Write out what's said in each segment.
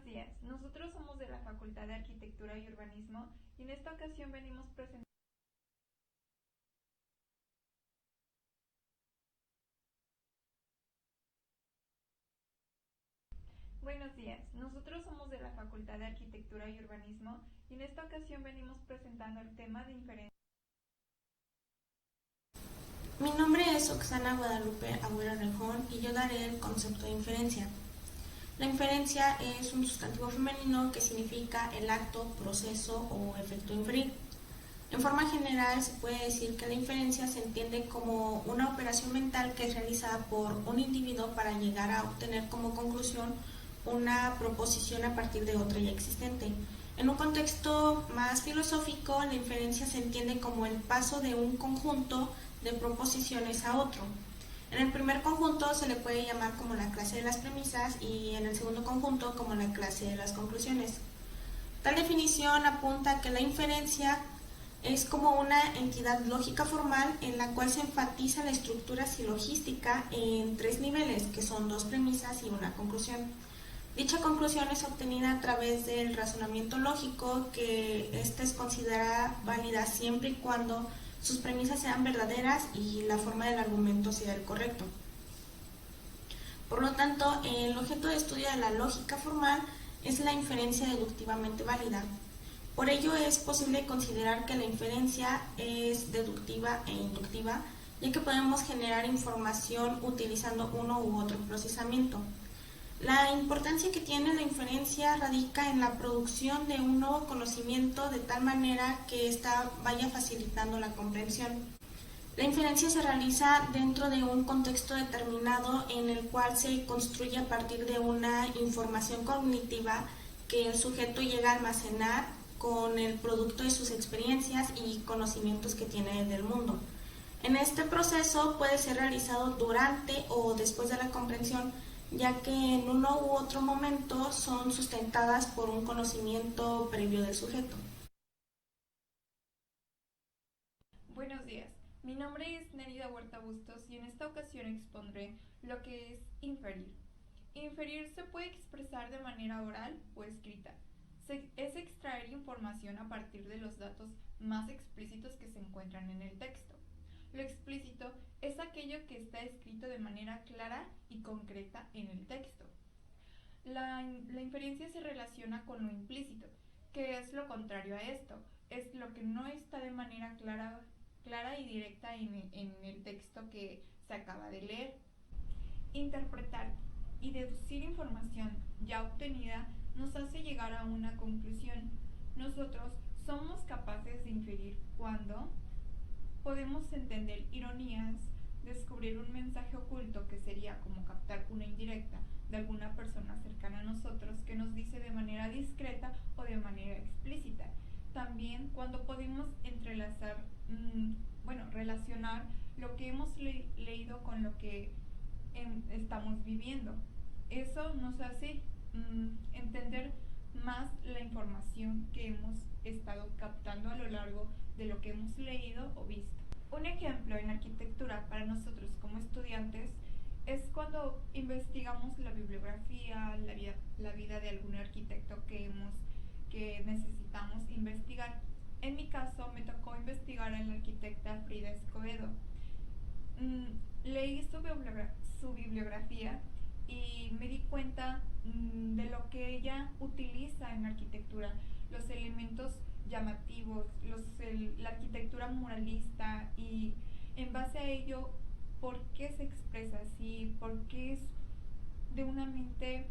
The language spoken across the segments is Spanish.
días, nosotros somos de la Facultad de Arquitectura y Urbanismo y en esta ocasión venimos presentando. Buenos días, nosotros somos de la Facultad de Arquitectura y Urbanismo y en esta ocasión venimos presentando el tema de inferencia. Mi nombre es Oxana Guadalupe Agüero Rejón y yo daré el concepto de inferencia. La inferencia es un sustantivo femenino que significa el acto, proceso o efecto inferir. En forma general se puede decir que la inferencia se entiende como una operación mental que es realizada por un individuo para llegar a obtener como conclusión una proposición a partir de otra ya existente. En un contexto más filosófico, la inferencia se entiende como el paso de un conjunto de proposiciones a otro. En el primer conjunto se le puede llamar como la clase de las premisas y en el segundo conjunto como la clase de las conclusiones. Tal definición apunta a que la inferencia es como una entidad lógica formal en la cual se enfatiza la estructura silogística en tres niveles, que son dos premisas y una conclusión. Dicha conclusión es obtenida a través del razonamiento lógico, que ésta es considerada válida siempre y cuando sus premisas sean verdaderas y la forma del argumento sea el correcto. Por lo tanto, el objeto de estudio de la lógica formal es la inferencia deductivamente válida. Por ello es posible considerar que la inferencia es deductiva e inductiva, ya que podemos generar información utilizando uno u otro procesamiento. La importancia que tiene la inferencia radica en la producción de un nuevo conocimiento de tal manera que ésta vaya facilitando la comprensión. La inferencia se realiza dentro de un contexto determinado en el cual se construye a partir de una información cognitiva que el sujeto llega a almacenar con el producto de sus experiencias y conocimientos que tiene del mundo. En este proceso puede ser realizado durante o después de la comprensión, ya que en uno u otro momento son sustentadas por un conocimiento previo del sujeto. Buenos días, mi nombre es Nerida Huerta Bustos y en esta ocasión expondré lo que es inferir. Inferir se puede expresar de manera oral o escrita. Es extraer información a partir de los datos más explícitos que se encuentran en el texto. Lo explícito es aquello que está escrito de manera clara y concreta en el texto. La inferencia se relaciona con lo implícito, que es lo contrario a esto, es lo que no está de manera clara y directa en el texto que se acaba de leer. Interpretar y deducir información ya obtenida nos hace llegar a una conclusión. Nosotros somos capaces de inferir cuando podemos entender ironías, descubrir un mensaje oculto, que sería como captar una indirecta de alguna persona cercana a nosotros que nos dice de manera discreta o de manera explícita. También cuando podemos relacionar lo que hemos leído con lo que estamos viviendo. Eso nos hace entender más la información que hemos estado captando a lo largo de lo que hemos leído o visto. Un ejemplo en arquitectura para nosotros como estudiantes es cuando investigamos la bibliografía, la vida de algún arquitecto que necesitamos investigar. En mi caso me tocó investigar a la arquitecta Frida Escobedo. Leí su bibliografía y me di cuenta de lo que ella utiliza en la arquitectura, los elementos llamativos, la arquitectura muralista, y en base a ello, por qué se expresa así, por qué es de una mente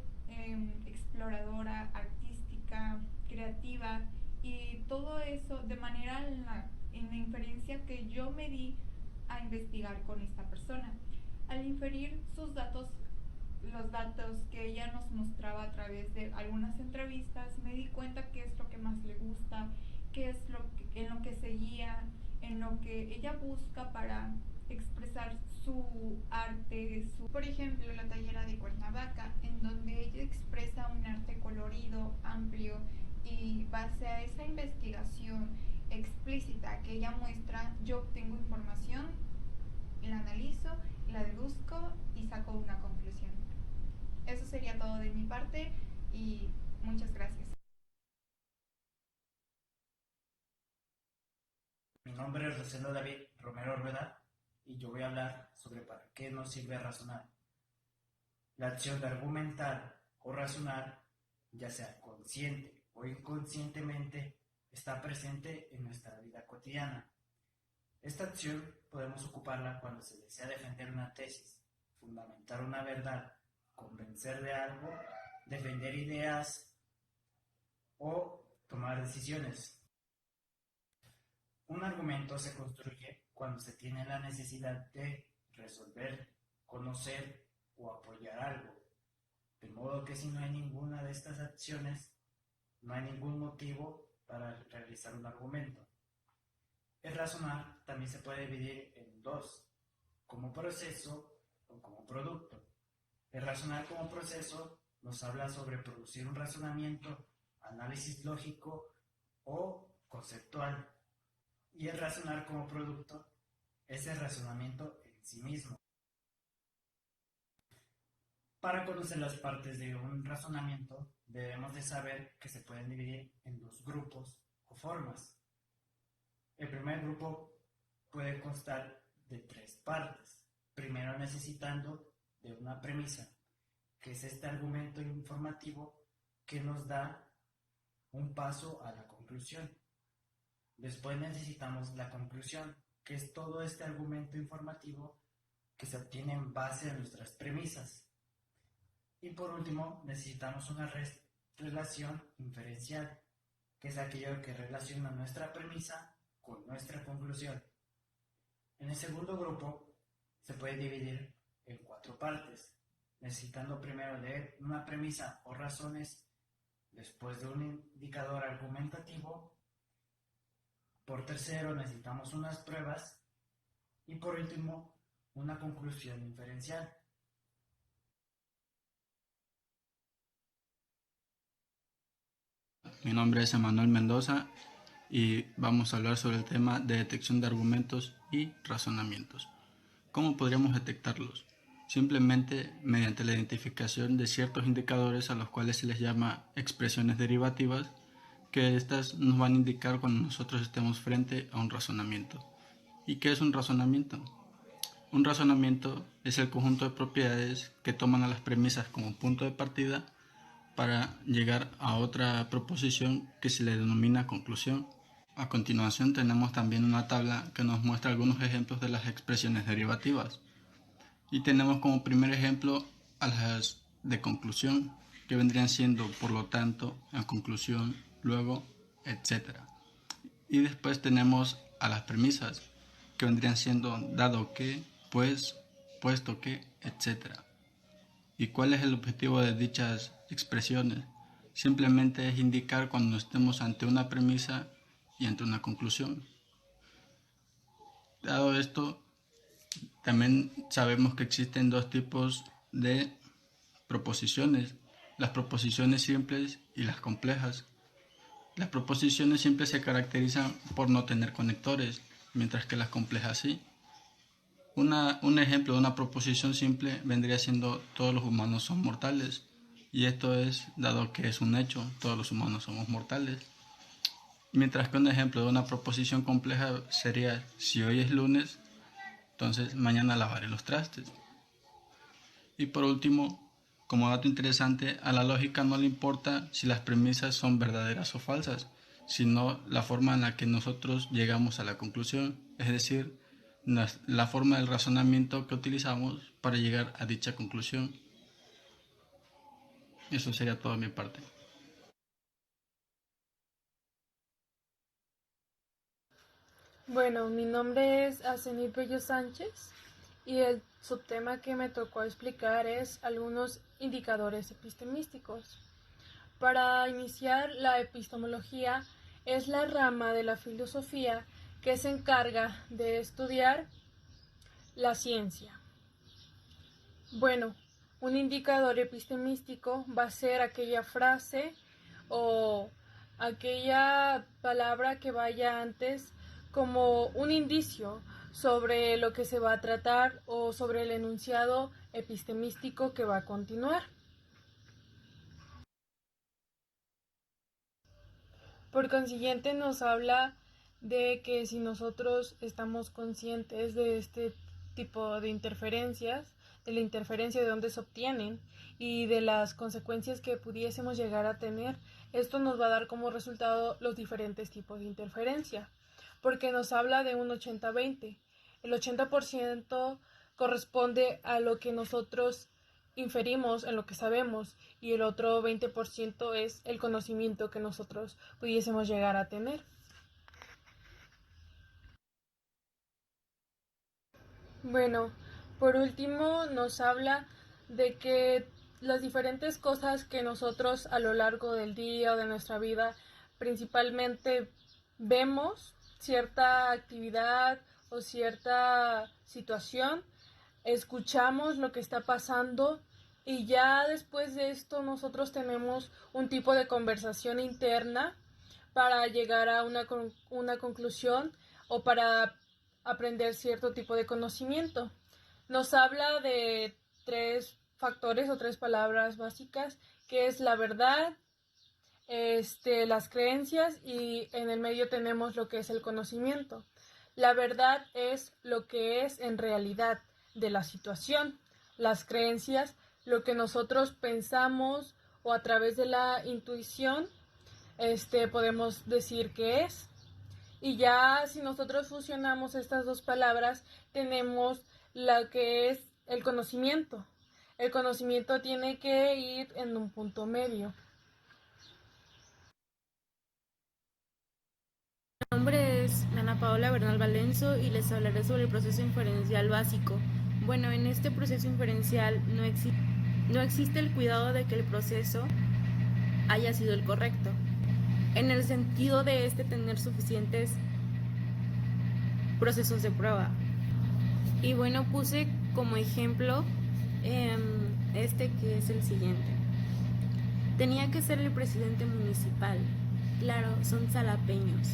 exploradora, artística, creativa, y todo eso de manera en la inferencia que yo me di a investigar con esta persona. Al inferir sus datos, los datos que ella nos mostraba a través de algunas entrevistas, me di cuenta qué es lo que más le gusta, qué es en lo que se guía, en lo que ella busca para expresar su arte. Por ejemplo, la tallera de Cuernavaca, en donde ella expresa un arte colorido, amplio, y base a esa investigación explícita que ella muestra, yo obtengo información, la analizo, la deduzco y saco una conclusión. Eso sería todo de mi parte y Muchas gracias. Mi nombre es Rosendo David Romero Rueda y yo voy a hablar sobre para qué nos sirve razonar. La acción de argumentar o razonar, ya sea consciente o inconscientemente, está presente en nuestra vida cotidiana. Esta acción podemos ocuparla cuando se desea defender una tesis, fundamentar una verdad, convencer de algo, defender ideas o tomar decisiones. Un argumento se construye cuando se tiene la necesidad de resolver, conocer o apoyar algo, de modo que si no hay ninguna de estas acciones, no hay ningún motivo para realizar un argumento. El razonar también se puede dividir en dos, como proceso o como producto. El razonar como proceso nos habla sobre producir un razonamiento, análisis lógico o conceptual. Y el razonar como producto es el razonamiento en sí mismo. Para conocer las partes de un razonamiento, debemos de saber que se pueden dividir en dos grupos o formas. El primer grupo puede constar de tres partes. Primero necesitando de una premisa, que es este argumento informativo que nos da un paso a la conclusión. Después necesitamos la conclusión, que es todo este argumento informativo que se obtiene en base a nuestras premisas. Y por último, necesitamos una relación inferencial, que es aquello que relaciona nuestra premisa con nuestra conclusión. En el segundo grupo se puede dividir en cuatro partes, necesitando primero de una premisa o razones, después de un indicador argumentativo. Por tercero, necesitamos unas pruebas y por último, una conclusión inferencial. Mi nombre es Emanuel Mendoza y vamos a hablar sobre el tema de detección de argumentos y razonamientos. ¿Cómo podríamos detectarlos? Simplemente mediante la identificación de ciertos indicadores a los cuales se les llama expresiones derivativas, que estas nos van a indicar cuando nosotros estemos frente a un razonamiento. ¿Y qué es un razonamiento? Un razonamiento es el conjunto de propiedades que toman a las premisas como punto de partida para llegar a otra proposición que se le denomina conclusión. A continuación tenemos también una tabla que nos muestra algunos ejemplos de las expresiones derivativas. Y tenemos como primer ejemplo a las de conclusión, que vendrían siendo por lo tanto, en conclusión, luego, etc. Y después tenemos a las premisas, que vendrían siendo dado que, pues, puesto que, etc. ¿Y cuál es el objetivo de dichas expresiones? Simplemente es indicar cuando estemos ante una premisa y ante una conclusión. Dado esto, también sabemos que existen dos tipos de proposiciones, las proposiciones simples y las complejas. Las proposiciones simples se caracterizan por no tener conectores, mientras que las complejas sí. Un ejemplo de una proposición simple vendría siendo todos los humanos son mortales, y esto es dado que es un hecho, todos los humanos somos mortales. Mientras que un ejemplo de una proposición compleja sería si hoy es lunes, entonces mañana lavaré los trastes. Y por último, como dato interesante, a la lógica no le importa si las premisas son verdaderas o falsas, sino la forma en la que nosotros llegamos a la conclusión, es decir, la forma del razonamiento que utilizamos para llegar a dicha conclusión. Eso sería todo de mi parte. Bueno, mi nombre es Asenir Bello Sánchez y el subtema que me tocó explicar es algunos indicadores epistemísticos. Para iniciar, la epistemología es la rama de la filosofía que se encarga de estudiar la ciencia. Bueno, un indicador epistemístico va a ser aquella frase o aquella palabra que vaya antes como un indicio sobre lo que se va a tratar o sobre el enunciado epistemístico que va a continuar. Por consiguiente, nos habla de que si nosotros estamos conscientes de este tipo de interferencias, de la interferencia de dónde se obtienen y de las consecuencias que pudiésemos llegar a tener, esto nos va a dar como resultado los diferentes tipos de interferencia, porque nos habla de un 80-20. El 80% corresponde a lo que nosotros inferimos en lo que sabemos y el otro 20% es el conocimiento que nosotros pudiésemos llegar a tener. Bueno, por último nos habla de que las diferentes cosas que nosotros a lo largo del día o de nuestra vida principalmente vemos, cierta actividad o cierta situación, escuchamos lo que está pasando y ya después de esto nosotros tenemos un tipo de conversación interna para llegar a una conclusión o para aprender cierto tipo de conocimiento. Nos habla de 3 factores o 3 palabras básicas, que es la verdad, las creencias y en el medio tenemos lo que es el conocimiento. La verdad es lo que es en realidad de la situación. Las creencias, lo que nosotros pensamos o a través de la intuición podemos decir que es. Y ya si nosotros fusionamos estas 2 palabras, tenemos lo que es el conocimiento. El conocimiento tiene que ir en un punto medio. Mi nombre es Ana Paola Bernal Valenzo y les hablaré sobre el proceso inferencial básico. Bueno, en este proceso inferencial no existe el cuidado de que el proceso haya sido el correcto, en el sentido de tener suficientes procesos de prueba. Y bueno, puse como ejemplo que es el siguiente. Tenía que ser el presidente municipal. Claro, son salapeños.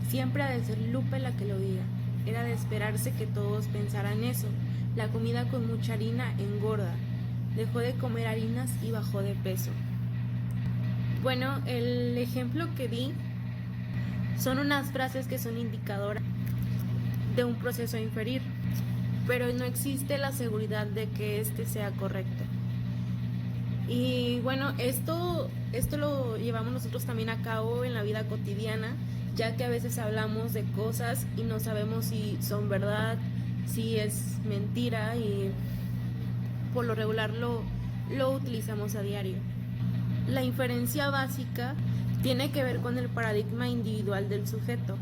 Siempre ha de ser Lupe la que lo diga. Era de esperarse que todos pensaran eso. La comida con mucha harina engorda. Dejó de comer harinas y bajó de peso. Bueno, el ejemplo que di son unas frases que son indicadoras de un proceso a inferir, pero no existe la seguridad de que sea correcto. Y bueno, esto lo llevamos nosotros también a cabo en la vida cotidiana, ya que a veces hablamos de cosas y no sabemos si son verdad, si es mentira, y por lo regular lo utilizamos a diario. La inferencia básica tiene que ver con el paradigma individual del sujeto.